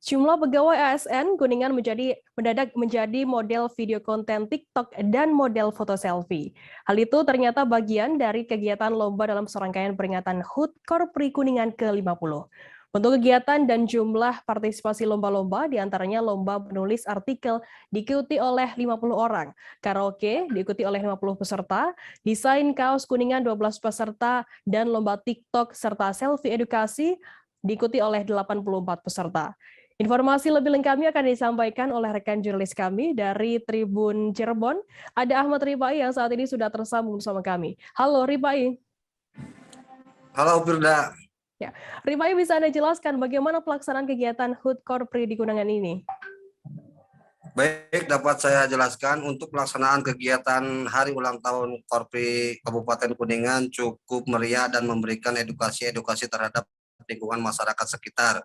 Jumlah pegawai ASN Kuningan mendadak menjadi model video konten TikTok dan model foto selfie. Hal itu ternyata bagian dari kegiatan lomba dalam serangkaian peringatan HUT Korpri Kuningan ke-50. Untuk kegiatan dan jumlah partisipasi lomba-lomba, diantaranya lomba menulis artikel diikuti oleh 50 orang, karaoke diikuti oleh 50 peserta, desain kaos Kuningan 12 peserta, dan lomba TikTok serta selfie edukasi diikuti oleh 84 peserta. Informasi lebih lengkapnya akan disampaikan oleh rekan jurnalis kami dari Tribun Cirebon. Ada Ahmad Ripai yang saat ini sudah tersambung bersama kami. Halo Ripai. Halo Firda. Ya, Ripai, bisa Anda jelaskan bagaimana pelaksanaan kegiatan HUT Korpri di Kuningan ini? Baik, dapat saya jelaskan untuk pelaksanaan kegiatan hari ulang tahun Korpri Kabupaten Kuningan cukup meriah dan memberikan edukasi terhadap lingkungan masyarakat sekitar.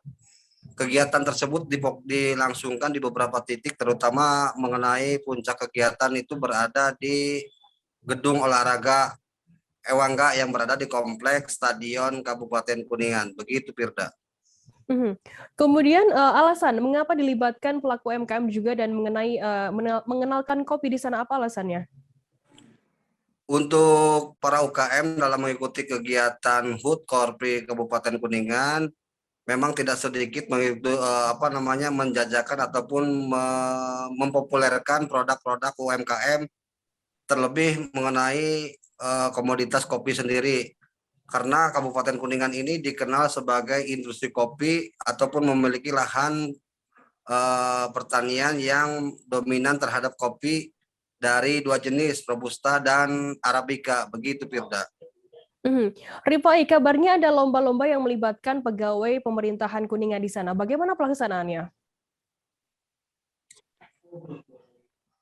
Kegiatan tersebut dilangsungkan di beberapa titik, terutama mengenai puncak kegiatan itu berada di Gedung Olahraga Ewangga yang berada di Kompleks Stadion Kabupaten Kuningan. Begitu, Firda. Kemudian alasan mengapa dilibatkan pelaku UMKM juga dan mengenalkan kopi di sana, apa alasannya? Untuk para UKM dalam mengikuti kegiatan HUT Korpri Kabupaten Kuningan, memang tidak sedikit menjajakan ataupun mempopulerkan produk-produk UMKM, terlebih mengenai komoditas kopi sendiri. Karena Kabupaten Kuningan ini dikenal sebagai industri kopi ataupun memiliki lahan pertanian yang dominan terhadap kopi dari dua jenis, Robusta dan Arabica. Begitu, Firda. Ripai, kabarnya ada lomba-lomba yang melibatkan pegawai pemerintahan Kuningan di sana. Bagaimana pelaksanaannya?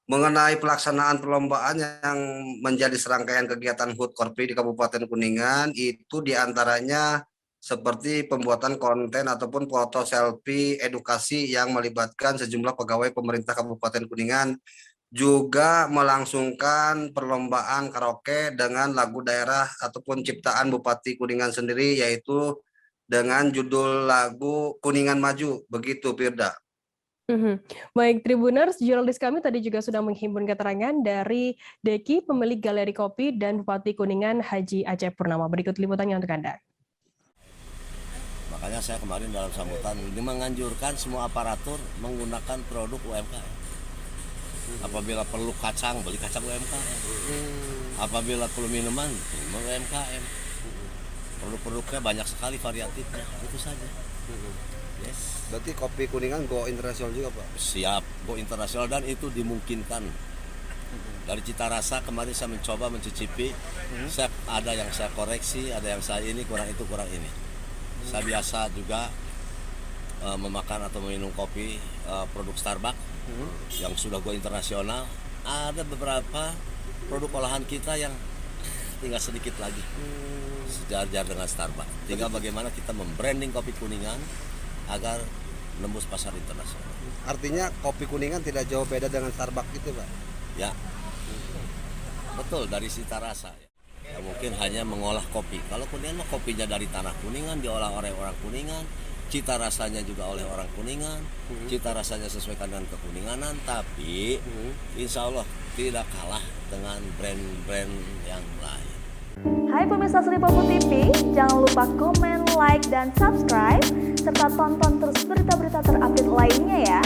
Mengenai pelaksanaan perlombaan yang menjadi serangkaian kegiatan HUT Korpri di Kabupaten Kuningan, itu diantaranya seperti pembuatan konten ataupun foto selfie edukasi yang melibatkan sejumlah pegawai pemerintah Kabupaten Kuningan, juga melangsungkan perlombaan karaoke dengan lagu daerah ataupun ciptaan Bupati Kuningan sendiri, yaitu dengan judul lagu Kuningan Maju. Begitu, Firda. Baik, Tribuners, jurnalis kami tadi juga sudah menghimpun keterangan dari Deki, pemilik Galeri Kopi, dan Bupati Kuningan Haji Aceh Purnama. Berikut liputannya untuk Anda. Makanya saya kemarin dalam sambutan ini menganjurkan semua aparatur menggunakan produk UMKM. Apabila perlu kacang, beli kacang UMKM. Apabila perlu minuman, minum UMKM. Produk-produknya banyak sekali variatifnya, itu saja. Yes. Berarti kopi Kuningan go internasional juga, Pak? Siap, go internasional, dan itu dimungkinkan. Dari cita rasa kemarin saya mencoba mencicipi, ada yang saya koreksi, ada yang saya ini kurang itu kurang ini. Saya biasa juga memakan atau meminum kopi produk Starbucks yang sudah go internasional. Ada beberapa produk olahan kita yang tinggal sedikit lagi sejajar dengan Starbucks. Tinggal bagaimana kita membranding kopi Kuningan agar menembus pasar internasional. Artinya kopi Kuningan tidak jauh beda dengan Starbucks itu, Pak? Ya, betul, dari cita rasa. Ya, mungkin hanya mengolah kopi. Kalau Kuningan kopinya dari tanah Kuningan, diolah oleh orang Kuningan, cita rasanya juga oleh orang Kuningan, cita rasanya sesuaikan dengan kekuninganan, tapi insya Allah tidak kalah dengan brand-brand yang lain. Hai pemirsa Sri Popo TV, jangan lupa komen, like, dan subscribe, serta tonton terus berita-berita terupdate lainnya ya.